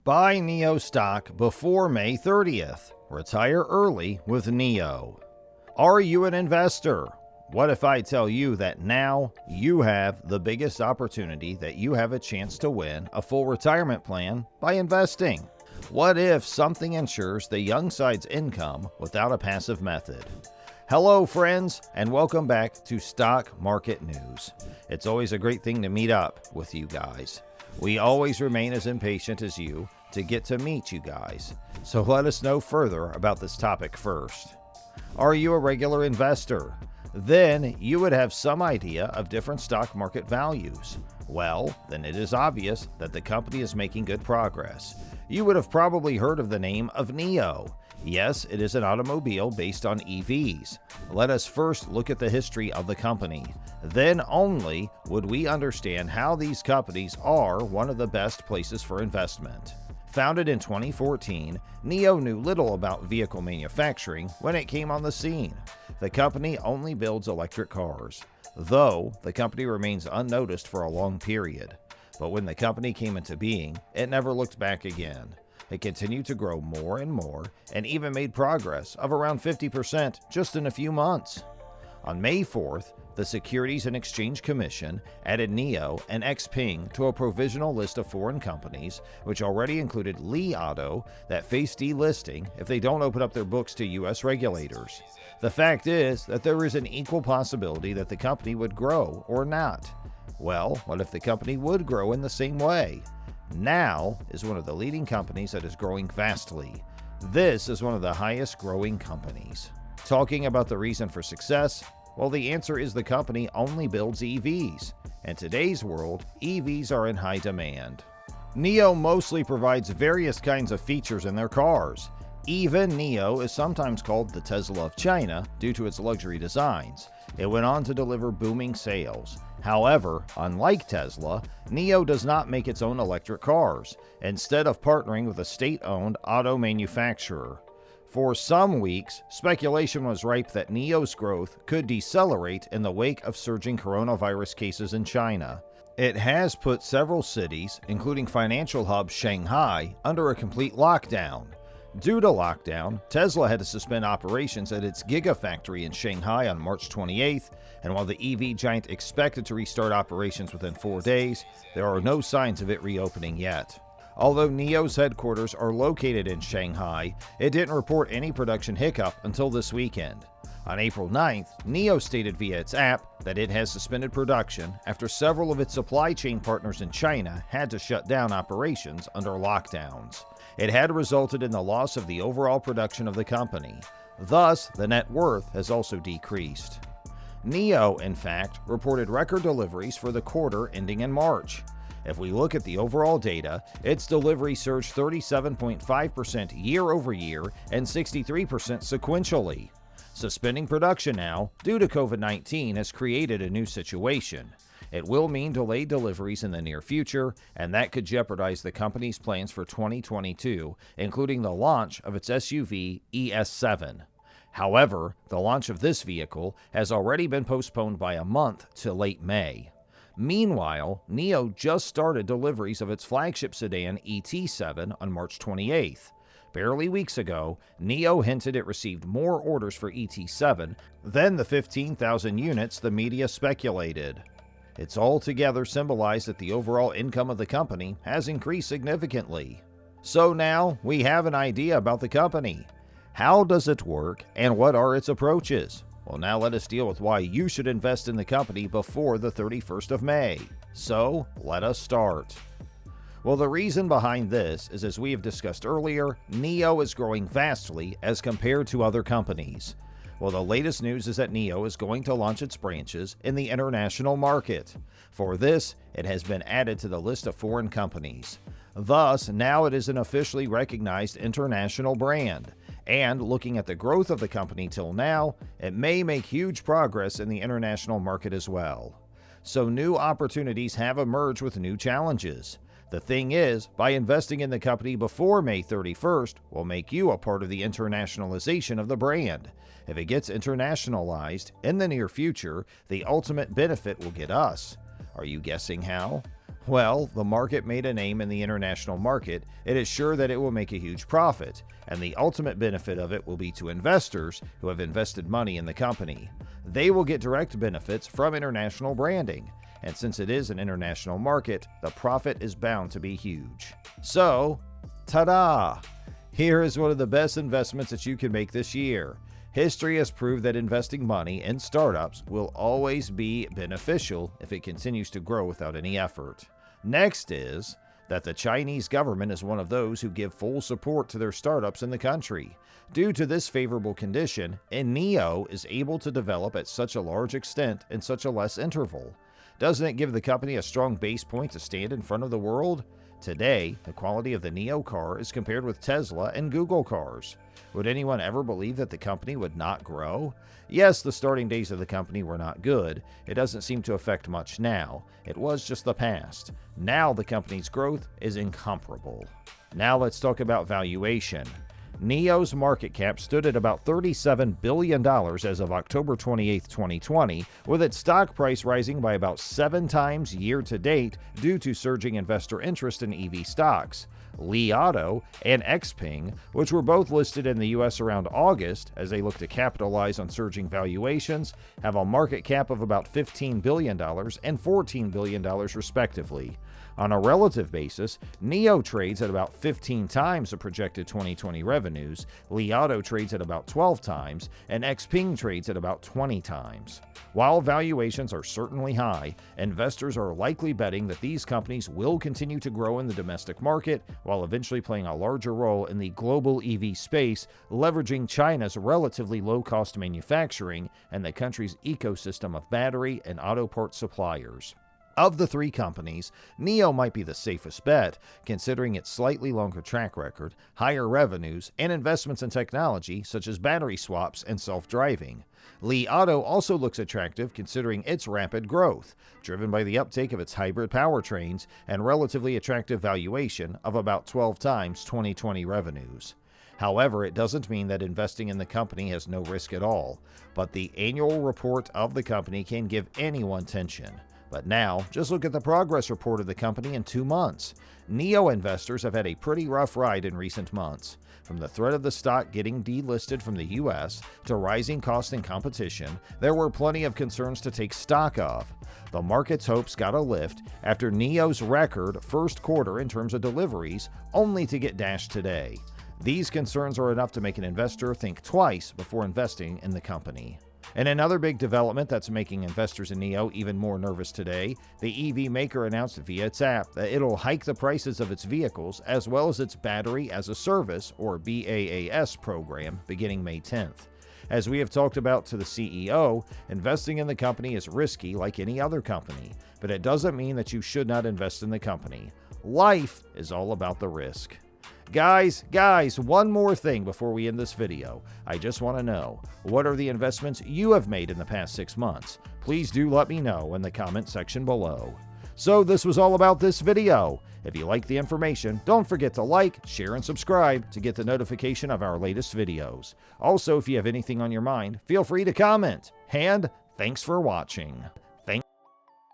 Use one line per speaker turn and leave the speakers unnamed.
Buy NIO stock before May 30th. Retire early with NIO. Are you an investor? What if I tell you that now you have the biggest opportunity that you have a chance to win a full retirement plan by investing? What if something ensures the young side's income without a passive method? Hello friends, and welcome back to Stock Market News. It's always a great thing to meet up with you guys. We always remain as impatient as you to get to meet you guys, so let us know further about this topic first. Are you a regular investor? Then you would have some idea of different stock market values. Well, then it is obvious that the company is making good progress. You would have probably heard of the name of NIO. Yes, it is an automobile based on EVs. Let us first look at the history of the company. Then only would we understand how these companies are one of the best places for investment. Founded in 2014, NIO knew little about vehicle manufacturing when it came on the scene. The company only builds electric cars, though the company remains unnoticed for a long period. But when the company came into being, it never looked back again. It continued to grow more and more, and even made progress of around 50% just in a few months. On May 4th, the Securities and Exchange Commission added NIO and XPeng to a provisional list of foreign companies, which already included Li Auto, that face delisting if they don't open up their books to U.S. regulators. The fact is that there is an equal possibility that the company would grow or not. Well, what if the company would grow in the same way? Now is one of the leading companies that is growing vastly. This is one of the highest growing companies. Talking about the reason for success, well, the answer is the company only builds EVs. In today's world, EVs are in high demand. NIO mostly provides various kinds of features in their cars. Even NIO is sometimes called the Tesla of China due to its luxury designs. It went on to deliver booming sales. However, unlike Tesla, NIO does not make its own electric cars, instead of partnering with a state-owned auto manufacturer. For some weeks, speculation was ripe that NIO's growth could decelerate in the wake of surging coronavirus cases in China. It has put several cities, including financial hub Shanghai, under a complete lockdown. Due to lockdown, Tesla had to suspend operations at its Gigafactory in Shanghai on March 28th, and while the EV giant expected to restart operations within 4 days, there are no signs of it reopening yet. Although NIO's headquarters are located in Shanghai, it didn't report any production hiccup until this weekend. On April 9th, NIO stated via its app that it has suspended production after several of its supply chain partners in China had to shut down operations under lockdowns. It had resulted in the loss of the overall production of the company. Thus, the net worth has also decreased. NIO, in fact, reported record deliveries for the quarter ending in March. If we look at the overall data, its delivery surged 37.5% year over year and 63% sequentially. Suspending production now, due to COVID-19, has created a new situation. It will mean delayed deliveries in the near future, and that could jeopardize the company's plans for 2022, including the launch of its SUV ES7. However, the launch of this vehicle has already been postponed by a month to late May. Meanwhile, NIO just started deliveries of its flagship sedan ET7 on March 28th. Barely weeks ago, NIO hinted it received more orders for ET7 than the 15,000 units the media speculated. It's altogether symbolized that the overall income of the company has increased significantly. So now we have an idea about the company. How does it work and what are its approaches? Well, now let us deal with why you should invest in the company before the 31st of May. So, let us start. Well, the reason behind this is, as we have discussed earlier, NIO is growing vastly as compared to other companies. Well, the latest news is that NIO is going to launch its branches in the international market. For this, it has been added to the list of foreign companies. Thus, now it is an officially recognized international brand. And looking at the growth of the company till now, it may make huge progress in the international market as well. So new opportunities have emerged with new challenges. The thing is, by investing in the company before May 31st will make you a part of the internationalization of the brand. If it gets internationalized in the near future, the ultimate benefit will get us. Are you guessing how? Well, the market made a name in the international market. It is sure that it will make a huge profit, and the ultimate benefit of it will be to investors who have invested money in the company. They will get direct benefits from international branding, and since it is an international market, the profit is bound to be huge. So, ta-da! Here is one of the best investments that you can make this year. History has proved that investing money in startups will always be beneficial if it continues to grow without any effort. Next is that the Chinese government is one of those who give full support to their startups in the country. Due to this favorable condition, NIO is able to develop at such a large extent in such a less interval. Doesn't it give the company a strong base point to stand in front of the world? Today, the quality of the NIO car is compared with Tesla and Google cars. Would anyone ever believe that the company would not grow? Yes, the starting days of the company were not good. It doesn't seem to affect much now. It was just the past. Now the company's growth is incomparable. Now let's talk about valuation. NIO's market cap stood at about $37 billion as of October 28, 2020, with its stock price rising by about 7 times year to date due to surging investor interest in EV stocks. Li Auto and Xpeng, which were both listed in the U.S. around August as they look to capitalize on surging valuations, have a market cap of about $15 billion and $14 billion respectively. On a relative basis, NIO trades at about 15 times the projected 2020 revenues, Li Auto trades at about 12 times, and Xpeng trades at about 20 times. While valuations are certainly high, investors are likely betting that these companies will continue to grow in the domestic market while eventually playing a larger role in the global EV space, leveraging China's relatively low-cost manufacturing and the country's ecosystem of battery and auto parts suppliers. Of the 3 companies, NIO might be the safest bet, considering its slightly longer track record, higher revenues, and investments in technology such as battery swaps and self-driving. Li Auto also looks attractive considering its rapid growth, driven by the uptake of its hybrid powertrains and relatively attractive valuation of about 12 times 2020 revenues. However, it doesn't mean that investing in the company has no risk at all, but the annual report of the company can give anyone tension. But now, just look at the progress report of the company in 2 months. NIO investors have had a pretty rough ride in recent months. From the threat of the stock getting delisted from the U.S. to rising costs and competition, there were plenty of concerns to take stock of. The market's hopes got a lift after NIO's record first quarter in terms of deliveries, only to get dashed today. These concerns are enough to make an investor think twice before investing in the company. And another big development that's making investors in NIO even more nervous today, the EV maker announced via its app that it'll hike the prices of its vehicles as well as its Battery as a Service, or BaaS program, beginning May 10th. As we have talked about to the CEO, investing in the company is risky like any other company, but it doesn't mean that you should not invest in the company. Life is all about the risk. Guys, one more thing before we end this video. I just want to know, what are the investments you have made in the past 6 months? Please do let me know in the comment section below. So this was all about this video. If you like the information, don't forget to like, share, and subscribe to get the notification of our latest videos. Also, if you have anything on your mind, feel free to comment. And thanks for watching.